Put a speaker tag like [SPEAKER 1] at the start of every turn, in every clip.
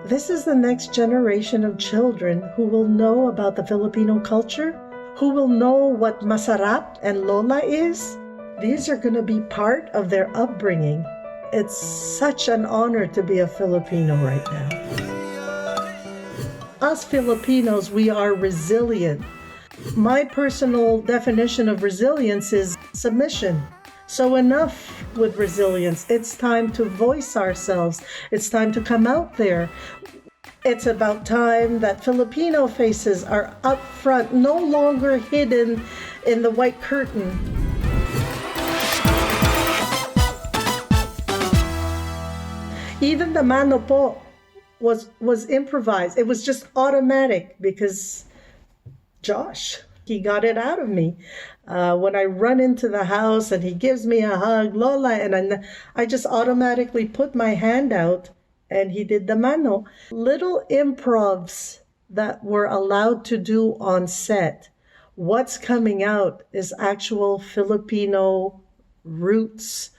[SPEAKER 1] This is the next generation of children who will know about the Filipino culture, who will know what masarap and Lola is. These are going to be part of their upbringing. It's such an honor to be a Filipino right now. Us Filipinos, we are resilient. My personal definition of resilience is submission. So enough with resilience. It's time to voice ourselves. It's time to come out there. It's about time that Filipino faces are up front, no longer hidden in the white curtain. Even the mano po was improvised. It was just automatic because Josh, he got it out of me. When I run into the house and he gives me a hug, Lola, and I just automatically put my hand out and he did the mano. Little improvs that we're allowed to do on set. What's coming out is actual Filipino roots,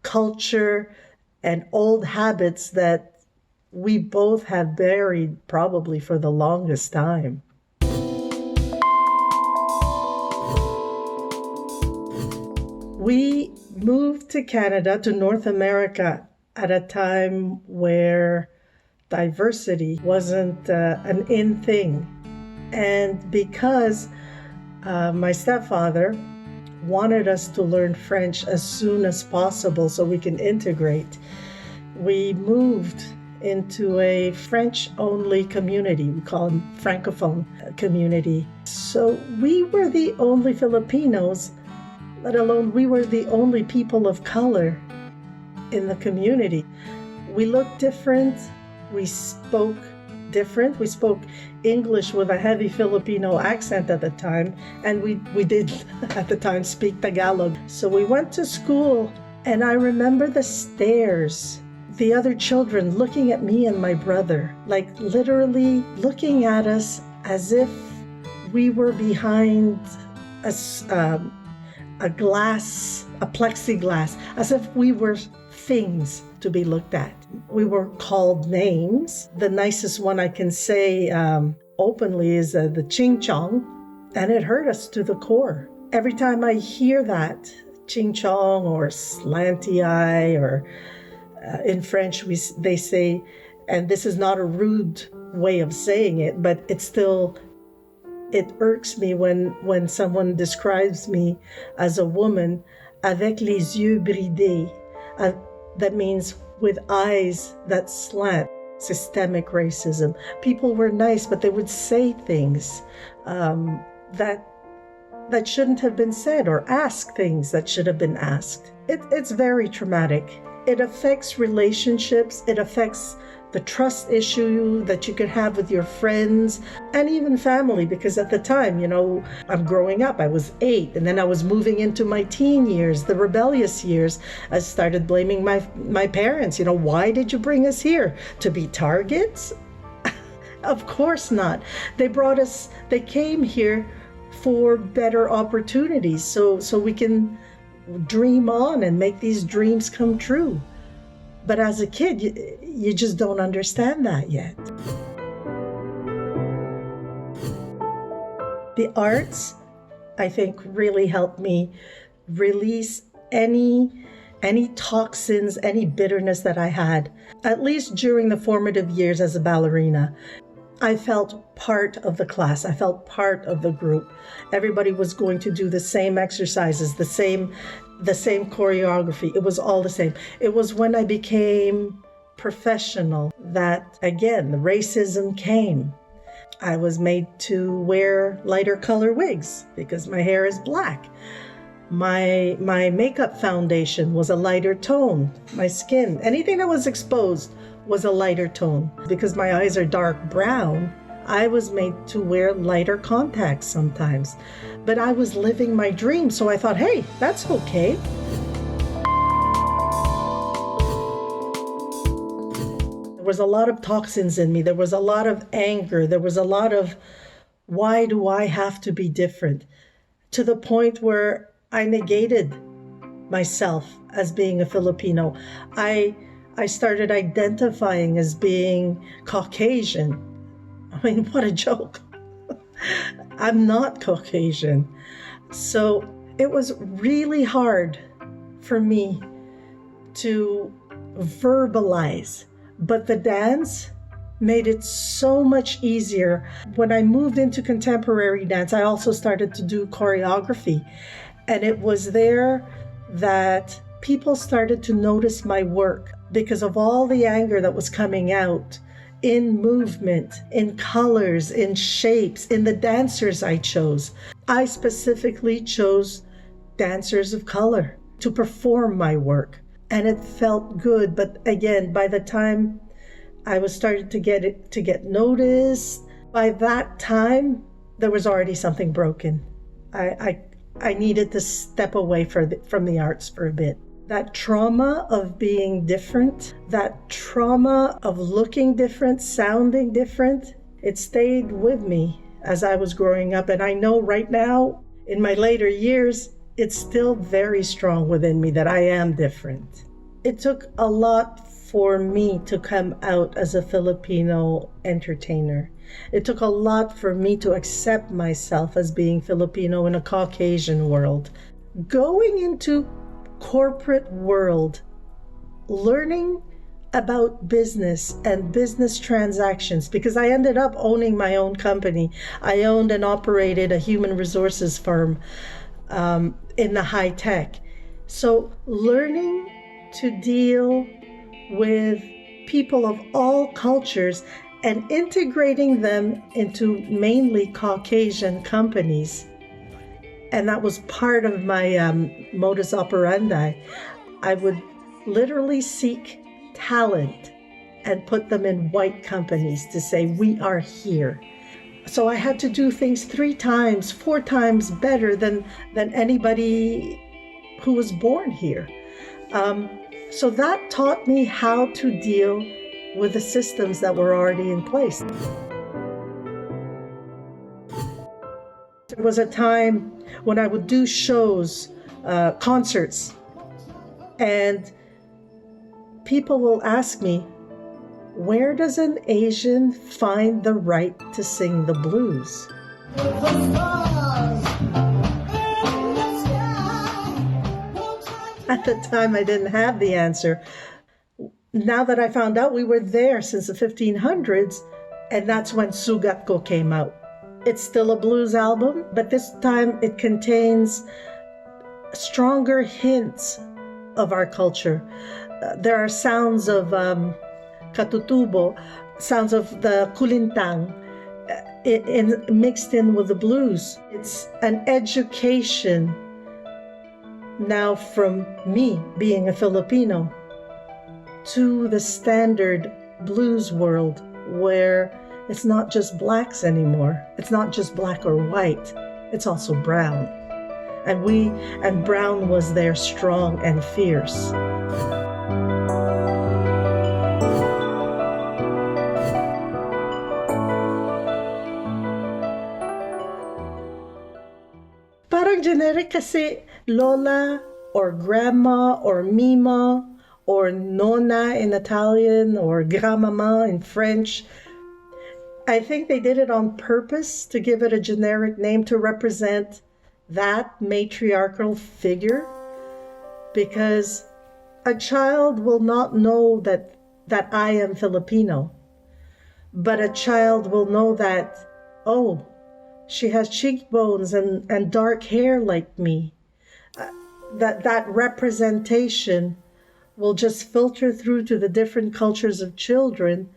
[SPEAKER 1] culture, and old habits that we both have buried probably for the longest time. We moved to Canada, to North America, at a time where diversity wasn't an in thing. And because my stepfather wanted us to learn French as soon as possible so we can integrate, we moved into a French-only community. We call them Francophone community. So we were the only Filipinos, let alone we were the only people of color in the community. We looked different. We spoke different. We spoke English with a heavy Filipino accent at the time, and we did at the time speak Tagalog. So we went to school, and I remember the stares, the other children looking at me and my brother, like literally looking at us as if we were behind a glass, a plexiglass, as if we were things to be looked at. We were called names. The nicest one I can say openly is the ching chong, and it hurt us to the core. Every time I hear that, ching chong or slanty eye, or in French they say, and this is not a rude way of saying it, but it irks me when someone describes me as a woman avec les yeux bridés. That means with eyes that slant. Systemic racism. People were nice, but they would say things that shouldn't have been said, or ask things that should have been asked. It's very traumatic. It affects relationships. It affects the trust issue that you could have with your friends and even family, because at the time, I'm growing up. I was 8, and then I was moving into my teen years, the rebellious years. I started blaming my parents. Why did you bring us here? To be targets? Of course not. They came here for better opportunities so we can dream on and make these dreams come true. But as a kid, you just don't understand that yet. The arts, I think, really helped me release any toxins, any bitterness that I had, at least during the formative years as a ballerina. I felt part of the class. I felt part of the group. Everybody was going to do the same exercises, the same choreography. It was all the same. It was when I became professional that, again, the racism came. I was made to wear lighter color wigs because my hair is black. My makeup foundation was a lighter tone. My skin, anything that was exposed was a lighter tone. Because my eyes are dark brown, I was made to wear lighter contacts sometimes. But I was living my dream, so I thought, hey, that's okay. There was a lot of toxins in me. There was a lot of anger. There was a lot of, why do I have to be different? To the point where I negated myself as being a Filipino. I I started identifying as being Caucasian. I mean, what a joke. I'm not Caucasian. So it was really hard for me to verbalize, but the dance made it so much easier. When I moved into contemporary dance, I also started to do choreography, and it was there that people started to notice my work because of all the anger that was coming out in movement, in colors, in shapes, in the dancers I chose. I specifically chose dancers of color to perform my work, and it felt good. But again, by the time I was starting to get noticed, by that time there was already something broken. I needed to step away from the arts for a bit. That trauma of being different, that trauma of looking different, sounding different, it stayed with me as I was growing up. And I know right now, in my later years, it's still very strong within me that I am different. It took a lot for me to come out as a Filipino entertainer. It took a lot for me to accept myself as being Filipino in a Caucasian world. Going into corporate world, learning about business and business transactions, because I ended up owning my own company. I owned and operated a human resources firm in the high tech. So learning to deal with people of all cultures and integrating them into mainly Caucasian companies. And that was part of my modus operandi. I would literally seek talent and put them in white companies to say, we are here. So I had to do things 3 times, 4 times better than anybody who was born here. So that taught me how to deal with the systems that were already in place. There was a time when I would do shows, concerts, and people will ask me, where does an Asian find the right to sing the blues? At the time, I didn't have the answer. Now that I found out, we were there since the 1500s, and that's when Sugat Ko came out. It's still a blues album, but this time it contains stronger hints of our culture. There are sounds of katutubo, sounds of the kulintang, mixed in with the blues. It's an education now from me being a Filipino to the standard blues world where it's not just blacks anymore. It's not just black or white. It's also brown. And brown was there strong and fierce. Parang generic kasi Lola or Grandma or Mima or Nonna in Italian or Grandmama in French. I think they did it on purpose to give it a generic name to represent that matriarchal figure, because a child will not know that I am Filipino, but a child will know that, oh, she has cheekbones and dark hair like me. That representation will just filter through to the different cultures of children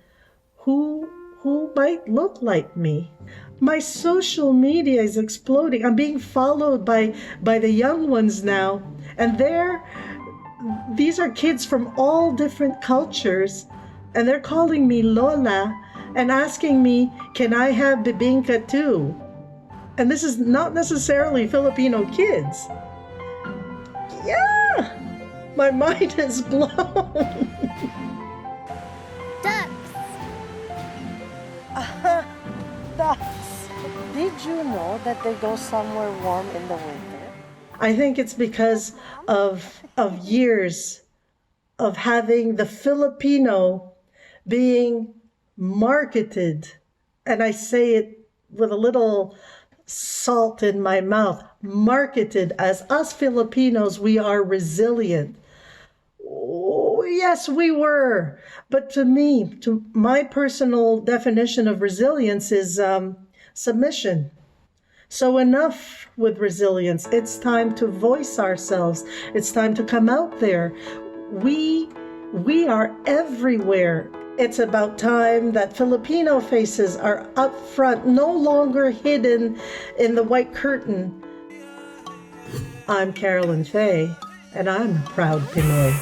[SPEAKER 1] who might look like me. My social media is exploding. I'm being followed by the young ones now, and these are kids from all different cultures, and they're calling me Lola and asking me, can I have bibingka too? And this is not necessarily Filipino kids. Yeah, my mind is blown. Ducks. Did you know that they go somewhere warm in the winter? I think it's because of years of having the Filipino being marketed, and I say it with a little salt in my mouth, marketed as us Filipinos, we are resilient. Oh, yes, we were. But to me, to my personal definition of resilience is submission. So enough with resilience. It's time to voice ourselves. It's time to come out there. We are everywhere. It's about time that Filipino faces are up front, no longer hidden in the white curtain. I'm Carolyn Fe, and I'm a proud Pinoy.